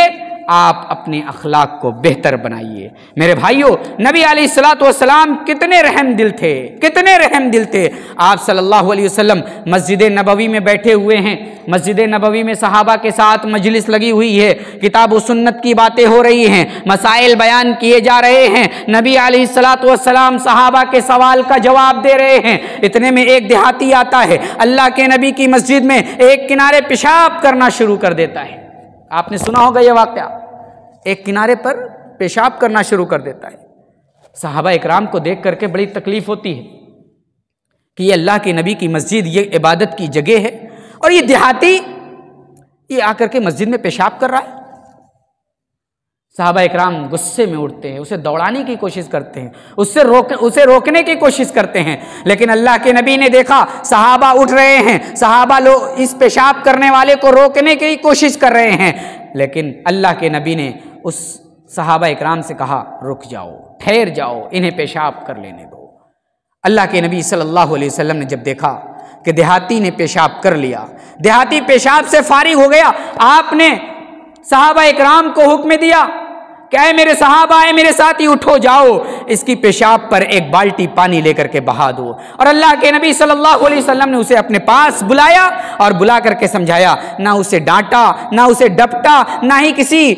آپ اپنے اخلاق کو بہتر بنائیے۔ میرے بھائیوں، نبی علیہ الصلوۃ والسلام کتنے رحم دل تھے، کتنے رحم دل تھے۔ آپ صلی اللہ علیہ وسلم مسجد نبوی میں بیٹھے ہوئے ہیں، مسجد نبوی میں صحابہ کے ساتھ مجلس لگی ہوئی ہے، کتاب و سنت کی باتیں ہو رہی ہیں، مسائل بیان کیے جا رہے ہیں، نبی علیہ الصلوۃ والسلام صحابہ کے سوال کا جواب دے رہے ہیں۔ اتنے میں ایک دیہاتی آتا ہے، اللہ کے نبی کی مسجد میں ایک کنارے پیشاب کرنا شروع کر دیتا ہے۔ آپ نے سنا ہوگا یہ واقعہ، ایک کنارے پر پیشاب کرنا شروع کر دیتا ہے۔ صحابہ اکرام کو دیکھ کر کے بڑی تکلیف ہوتی ہے کہ یہ اللہ کے نبی کی مسجد، یہ عبادت کی جگہ ہے، اور یہ دیہاتی یہ آ کر کے مسجد میں پیشاب کر رہا ہے۔ صحابہ اکرام غصے میں اٹھتے ہیں، اسے دوڑانے کی کوشش کرتے ہیں، اسے روکنے کی کوشش کرتے ہیں، لیکن اللہ کے نبی نے دیکھا صحابہ اٹھ رہے ہیں، صحابہ لوگ اس پیشاب کرنے والے کو روکنے کی کوشش کر رہے ہیں، لیکن اللہ کے نبی نے اس صحابہ اکرام سے کہا رک جاؤ، ٹھہر جاؤ، انہیں پیشاب کر لینے دو۔ اللہ کے نبی صلی اللہ علیہ وسلم نے جب دیکھا کہ دیہاتی نے پیشاب کر لیا، دیہاتی پیشاب سے فارغ ہو گیا، آپ نے صحابہ اکرام کو حکم دیا کہ اے میرے صحابہ، اے میرے ساتھی، اٹھو جاؤ، اس کی پیشاب پر ایک بالٹی پانی لے کر کے بہا دو۔ اور اللہ کے نبی صلی اللہ علیہ وسلم نے اسے اپنے پاس بلایا اور بلا کر کے سمجھایا، نہ اسے ڈانٹا، نہ اسے ڈپٹا، نہ ہی کسی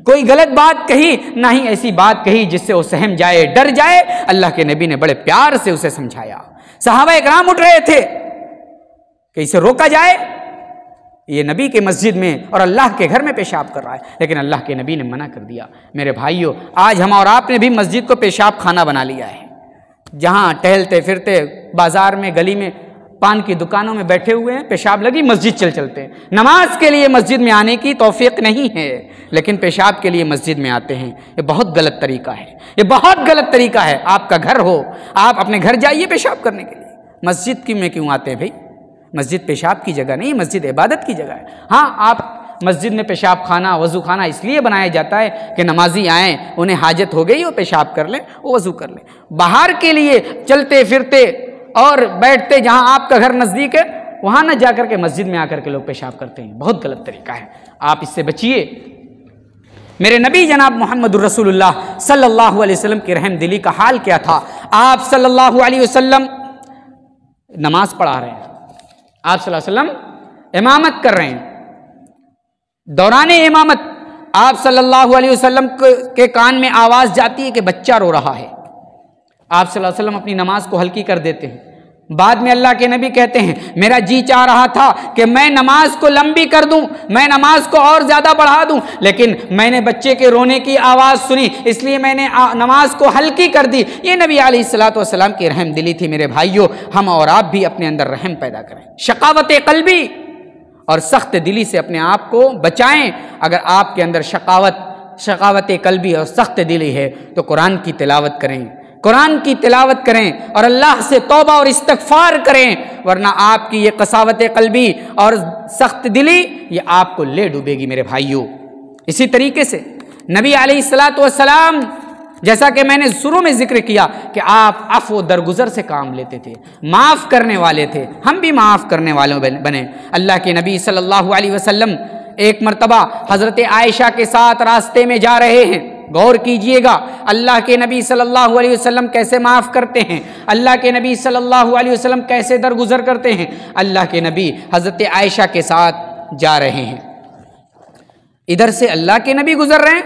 کوئی غلط بات کہی، نہ ہی ایسی بات کہی جس سے وہ سہم جائے، ڈر جائے۔ اللہ کے نبی نے بڑے پیار سے اسے سمجھایا۔ صحابہ اکرام اٹھ رہے تھے کہ اسے روکا جائے، یہ نبی کے مسجد میں اور اللہ کے گھر میں پیشاب کر رہا ہے، لیکن اللہ کے نبی نے منع کر دیا۔ میرے بھائیوں، آج ہم اور آپ نے بھی مسجد کو پیشاب خانہ بنا لیا ہے، جہاں ٹہلتے پھرتے بازار میں، گلی میں، پان کی دکانوں میں بیٹھے ہوئے ہیں، پیشاب لگی مسجد چل چلتے ہیں۔ نماز کے لیے مسجد میں آنے کی توفیق نہیں ہے، لیکن پیشاب کے لیے مسجد میں آتے ہیں۔ یہ بہت غلط طریقہ ہے، یہ بہت غلط طریقہ ہے۔ آپ کا گھر ہو، آپ اپنے گھر جائیے پیشاب کرنے کے لیے، مسجد کی میں کیوں آتے ہیں بھائی؟ مسجد پیشاب کی جگہ نہیں، مسجد عبادت کی جگہ ہے۔ ہاں، آپ مسجد میں پیشاب خانہ، وضو خانہ اس لیے بنایا جاتا ہے کہ نمازی آئیں، انہیں حاجت ہو گئی وہ پیشاب کر لیں، وہ وضو کر لیں۔ باہر کے لیے چلتے پھرتے اور بیٹھتے جہاں آپ کا گھر نزدیک ہے، وہاں نہ جا کر کے مسجد میں آ کر کے لوگ پیشاب کرتے ہیں، بہت غلط طریقہ ہے، آپ اس سے بچیے۔ میرے نبی جناب محمد الرسول اللہ صلی اللہ علیہ وسلم کی رحم دلی کا حال کیا تھا؟ آپ صلی اللہ علیہ وسلم نماز پڑھا رہے ہیں، آپ صلی اللہ علیہ وسلم امامت کر رہے ہیں، دوران امامت آپ صلی اللہ علیہ وسلم کے کان میں آواز جاتی ہے کہ بچہ رو رہا ہے۔ آپ صلی اللہ علیہ وسلم اپنی نماز کو ہلکی کر دیتے ہیں۔ بعد میں اللہ کے نبی کہتے ہیں میرا جی چاہ رہا تھا کہ میں نماز کو لمبی کر دوں، میں نماز کو اور زیادہ بڑھا دوں، لیکن میں نے بچے کے رونے کی آواز سنی، اس لیے میں نے نماز کو ہلکی کر دی۔ یہ نبی علیہ الصلوۃ والسلام کی رحم دلی تھی۔ میرے بھائیوں، ہم اور آپ بھی اپنے اندر رحم پیدا کریں، شقاوت قلبی اور سخت دلی سے اپنے آپ کو بچائیں۔ اگر آپ کے اندر شقاوت قلبی اور سخت دلی ہے تو قرآن کی تلاوت کریں، قرآن کی تلاوت کریں اور اللہ سے توبہ اور استغفار کریں، ورنہ آپ کی یہ قساوت قلبی اور سخت دلی یہ آپ کو لے ڈوبے گی۔ میرے بھائیوں، اسی طریقے سے نبی علیہ الصلوۃ والسلام، جیسا کہ میں نے شروع میں ذکر کیا کہ آپ عفو درگزر سے کام لیتے تھے، معاف کرنے والے تھے، ہم بھی معاف کرنے والوں بنے۔ اللہ کے نبی صلی اللہ علیہ وسلم ایک مرتبہ حضرت عائشہ کے ساتھ راستے میں جا رہے ہیں، غور کیجئے گا اللہ کے نبی صلی اللہ علیہ وسلم کیسے معاف کرتے ہیں، اللہ کے نبی صلی اللہ علیہ وسلم کیسے درگزر کرتے ہیں۔ اللہ کے نبی حضرت عائشہ کے ساتھ جا رہے ہیں، ادھر سے اللہ کے نبی گزر رہے ہیں،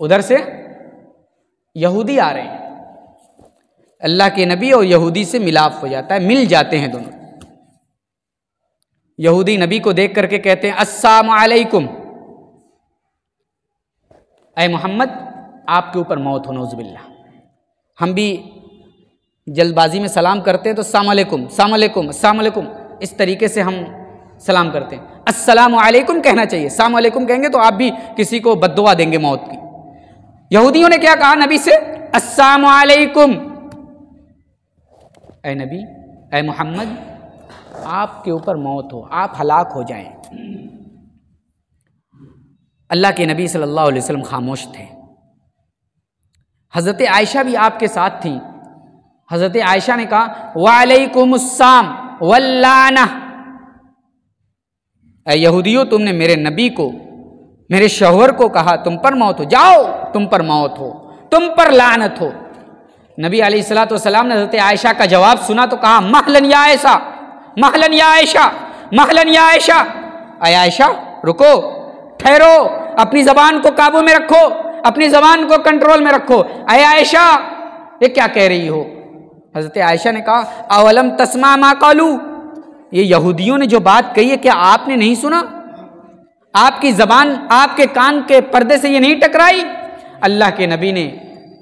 ادھر سے یہودی آ رہے ہیں۔ اللہ کے نبی اور یہودی سے ملاپ ہو جاتا ہے، مل جاتے ہیں دونوں۔ یہودی نبی کو دیکھ کر کے کہتے ہیں السلام علیکم، اے محمد آپ کے اوپر موت ہو، نعوذ باللہ۔ ہم بھی جلد بازی میں سلام کرتے ہیں تو السلام علیکم، السلام علیکم، السلام علیکم، اس طریقے سے ہم سلام کرتے ہیں. السلام علیکم کہنا چاہیے. السلام علیکم کہیں گے تو آپ بھی کسی کو بد دعا دیں گے موت کی. یہودیوں نے کیا کہا نبی سے؟ السلام علیکم. اے نبی، اے محمد، آپ کے اوپر موت ہو، آپ ہلاک ہو جائیں. اللہ کے نبی صلی اللہ علیہ وسلم خاموش تھے. حضرت عائشہ بھی آپ کے ساتھ تھیں. حضرت عائشہ نے کہا وعلیکم السلام واللعنہ. اے یہودیوں، تم نے میرے نبی کو، میرے شوہر کو کہا تم پر موت ہو، جاؤ تم پر موت ہو، تم پر لعنت ہو. نبی علیہ الصلوۃ والسلام نے حضرت عائشہ کا جواب سنا تو کہا مہلن یا عائشہ، مہلن یا عائشہ، مہلن یا عائشہ. اے عائشہ رکو، ٹھہرو، اپنی زبان کو قابو میں رکھو، اپنی زبان کو کنٹرول میں رکھو. اے عائشہ یہ کیا کہہ رہی ہو؟ حضرت عائشہ نے کہا اولم تسمع ما قالوا، یہ یہودیوں نے جو بات کہی ہے کیا آپ نے نہیں سنا؟ آپ کی زبان، آپ کے کان کے پردے سے یہ نہیں ٹکرائی؟ اللہ کے نبی نے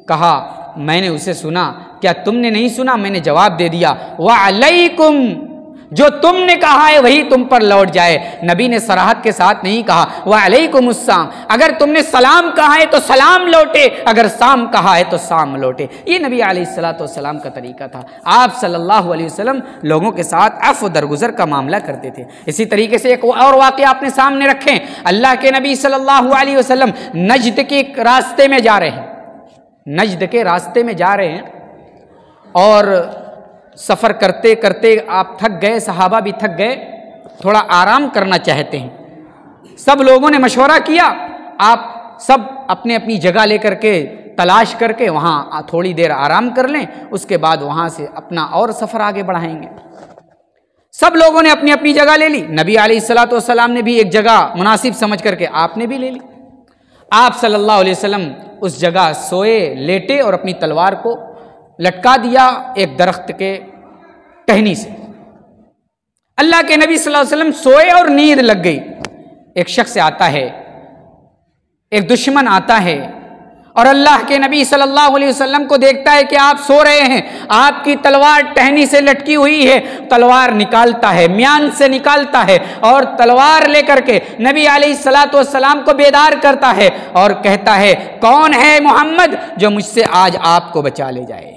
کہا میں نے اسے سنا، کیا تم نے نہیں سنا؟ میں نے جواب دے دیا وعلیکم، جو تم نے کہا ہے وہی تم پر لوٹ جائے. نبی نے صراحت کے ساتھ نہیں کہا وعلیکم السلام. اگر تم نے سلام کہا ہے تو سلام لوٹے، اگر سام کہا ہے تو سام لوٹے. یہ نبی علیہ الصلوۃ والسلام کا طریقہ تھا. آپ صلی اللہ علیہ وسلم لوگوں کے ساتھ عفو درگزر کا معاملہ کرتے تھے. اسی طریقے سے ایک اور واقعہ اپنے سامنے رکھیں. اللہ کے نبی صلی اللہ علیہ وسلم نجد کے راستے میں جا رہے ہیں، نجد کے راستے میں جا رہے ہیں اور سفر کرتے کرتے آپ تھک گئے، صحابہ بھی تھک گئے، تھوڑا آرام کرنا چاہتے ہیں. سب لوگوں نے مشورہ کیا آپ سب اپنی اپنی جگہ لے کر کے تلاش کر کے وہاں تھوڑی دیر آرام کر لیں، اس کے بعد وہاں سے اپنا اور سفر آگے بڑھائیں گے. سب لوگوں نے اپنی اپنی جگہ لے لی. نبی علیہ الصلوۃ والسلام نے بھی ایک جگہ مناسب سمجھ کر کے آپ نے بھی لے لی. آپ صلی اللہ علیہ وسلم اس جگہ سوئے، لیٹے اور اپنی تلوار کو لٹکا دیا ایک درخت کے ٹہنی سے. اللہ کے نبی صلی اللہ علیہ وسلم سوئے اور نیند لگ گئی. ایک شخص آتا ہے، ایک دشمن آتا ہے اور اللہ کے نبی صلی اللہ علیہ وسلم کو دیکھتا ہے کہ آپ سو رہے ہیں، آپ کی تلوار ٹہنی سے لٹکی ہوئی ہے. تلوار نکالتا ہے، میان سے نکالتا ہے اور تلوار لے کر کے نبی علیہ الصلوۃ والسلام کو بیدار کرتا ہے اور کہتا ہے کون ہے محمد جو مجھ سے آج آپ کو بچا لے جائے؟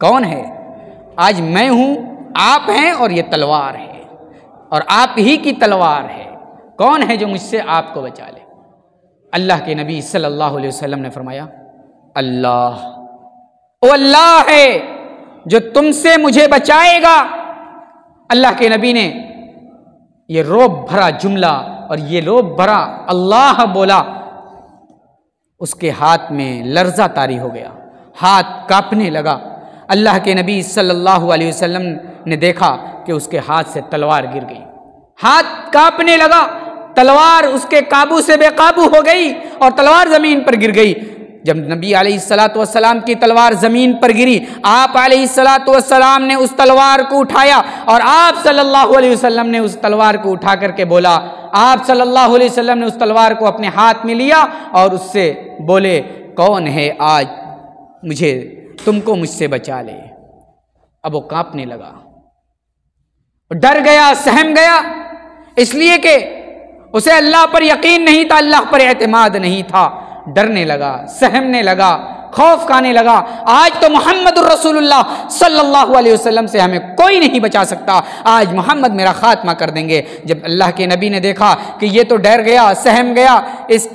کون ہے؟ آج میں ہوں، آپ ہیں اور یہ تلوار ہے اور آپ ہی کی تلوار ہے. کون ہے جو مجھ سے آپ کو بچا لے؟ اللہ کے نبی صلی اللہ علیہ وسلم نے فرمایا اللہ، وہ اللہ ہے جو تم سے مجھے بچائے گا. اللہ کے نبی نے یہ رعب بھرا جملہ اور یہ رعب بھرا اللہ بولا، اس کے ہاتھ میں لرزہ طاری ہو گیا، ہاتھ کانپنے لگا. اللہ کے نبی صلی اللہ علیہ وسلم نے دیکھا کہ اس کے ہاتھ سے تلوار گر گئی، ہاتھ کانپنے لگا، تلوار اس کے قابو سے بے قابو ہو گئی اور تلوار زمین پر گر گئی. جب نبی علیہ الصلوۃ والسلام کی تلوار زمین پر گری، آپ علیہ الصلوۃ والسلام نے اس تلوار کو اٹھایا اور آپ صلی اللہ علیہ وسلم نے اس تلوار کو اٹھا کر کے بولا، آپ صلی اللہ علیہ وسلم نے اس تلوار کو اپنے ہاتھ میں لیا اور اس سے بولے کون ہے آج مجھے تم کو مجھ سے بچا لے؟ اب وہ کانپنے لگا، ڈر گیا، سہم گیا، اس لیے کہ اسے اللہ پر یقین نہیں تھا، اللہ پر اعتماد نہیں تھا. ڈرنے لگا، سہمنے لگا، خوف کھانے لگا. آج تو محمد الرسول اللہ صلی اللہ علیہ وسلم سے ہمیں کوئی نہیں بچا سکتا، آج محمد میرا خاتمہ کر دیں گے. جب اللہ کے نبی نے دیکھا کہ یہ تو ڈر گیا، سہم گیا، اس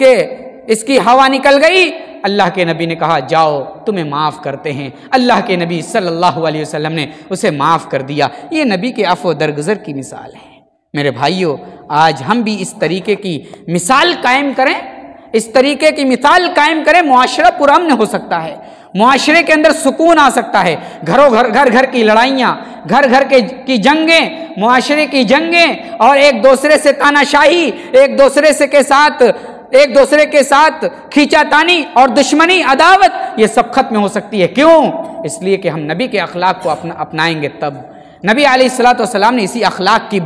کی ہوا نکل گئی، اللہ کے نبی نے کہا جاؤ تمہیں معاف کرتے ہیں. اللہ کے نبی صلی اللہ علیہ وسلم نے اسے معاف کر دیا. یہ نبی کے عفو درگزر کی مثال ہے. میرے بھائیوں، آج ہم بھی اس طریقے کی مثال قائم کریں، اس طریقے کی مثال قائم کریں، معاشرہ پرامن ہو سکتا ہے، معاشرے کے اندر سکون آ سکتا ہے. گھر کی لڑائیاں، گھر کی جنگیں، معاشرے کی جنگیں اور ایک دوسرے سے تاناشاہی، ایک دوسرے کے ساتھ کھینچا تانی اور دشمنی، عداوت، یہ سب ختم ہو سکتی ہے. کیوں؟ اس لیے کہ ہم نبی کے اخلاق کو اپنائیں گے. تب نبی علیہ الصلوۃ والسلام نے اسی اخلاق کی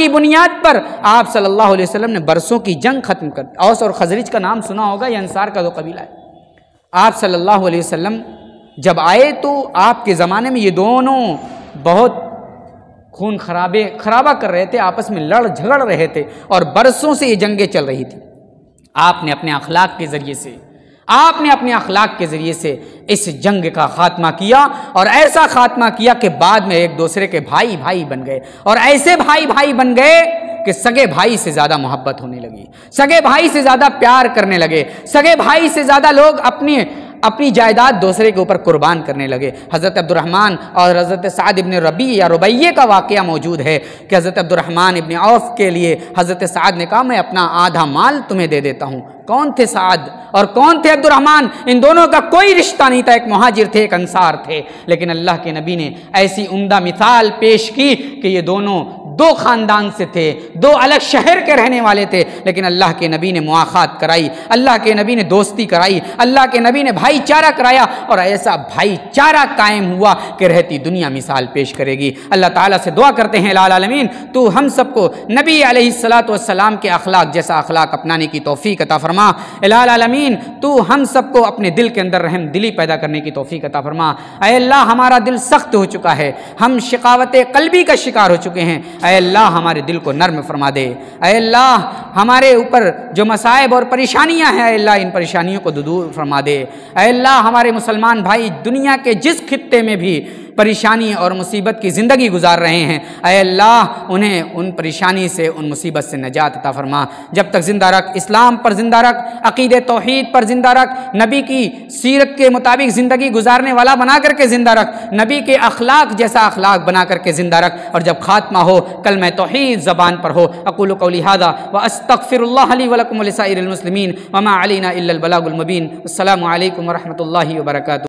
بنیاد پر آپ صلی اللہ علیہ وسلم نے برسوں کی جنگ ختم کر دی. اوس اور خزرج کا نام سنا ہوگا، یہ انصار کا جو قبیلہ ہے. آپ صلی اللہ علیہ وسلم جب آئے تو آپ کے زمانے میں یہ دونوں بہت خون خرابہ کر رہے تھے، آپس میں لڑ جھگڑ رہے تھے، اور برسوں سے یہ جنگیں چل رہی تھی۔ آپ نے اپنے اخلاق کے ذریعے سے اس جنگ کا خاتمہ کیا، اور ایسا خاتمہ کیا کہ بعد میں ایک دوسرے کے بھائی بن گئے، اور ایسے بھائی بن گئے کہ سگے بھائی سے زیادہ محبت ہونے لگی، سگے بھائی سے زیادہ پیار کرنے لگے، سگے بھائی سے زیادہ لوگ اپنی جائیداد دوسرے کے اوپر قربان کرنے لگے۔ حضرت عبد الرحمن اور حضرت سعد ابن ربیع کا واقعہ موجود ہے کہ حضرت عبد الرحمن ابن عوف کے لیے حضرت سعد نے کہا میں اپنا آدھا مال تمہیں دے دیتا ہوں۔ کون تھے سعد اور کون تھے عبد الرحمن؟ ان دونوں کا کوئی رشتہ نہیں تھا، ایک مہاجر تھے، ایک انصار تھے، لیکن اللہ کے نبی نے ایسی عمدہ مثال پیش کی کہ یہ دونوں دو خاندان سے تھے، دو الگ شہر کے رہنے والے تھے، لیکن اللہ کے نبی نے مواخات کرائی، اللہ کے نبی نے دوستی کرائی، اللہ کے نبی نے بھائی چارہ کرایا، اور ایسا بھائی چارہ قائم ہوا کہ رہتی دنیا مثال پیش کرے گی۔ اللہ تعالیٰ سے دعا کرتے ہیں الہ العالمین تو ہم سب کو نبی علیہ الصلاۃ والسلام کے اخلاق جیسا اخلاق اپنانے کی توفیق عطا فرما۔ الہ العالمین تو ہم سب کو اپنے دل کے اندر رحم دلی پیدا کرنے کی توفیق عطا فرما۔ اے اللہ ہمارا دل سخت ہو چکا ہے، ہم شقاوت قلبی کا شکار ہو چکے ہیں، اے اللہ ہمارے دل کو نرم فرما دے۔ اے اللہ ہمارے اوپر جو مصائب اور پریشانیاں ہیں، اے اللہ ان پریشانیوں کو دور فرما دے۔ اے اللہ ہمارے مسلمان بھائی دنیا کے جس خطے میں بھی پریشانی اور مصیبت کی زندگی گزار رہے ہیں، اے اللہ انہیں ان پریشانی سے، ان مصیبت سے نجات عطا فرما۔ جب تک زندہ رکھ، اسلام پر زندہ رکھ، عقید توحید پر زندہ رکھ، نبی کی سیرت کے مطابق زندگی گزارنے والا بنا کر کے زندہ رکھ، نبی کے اخلاق جیسا اخلاق بنا کر کے زندہ رکھ، اور جب خاتمہ ہو کلمہ توحید زبان پر ہو۔ اقول قولی ھذا واستغفر اللہ لی ولکم ولسائر المسلمین وما علینا الا البلاغ المبین۔ السلام علیکم ورحمۃ اللہ وبرکاتہ۔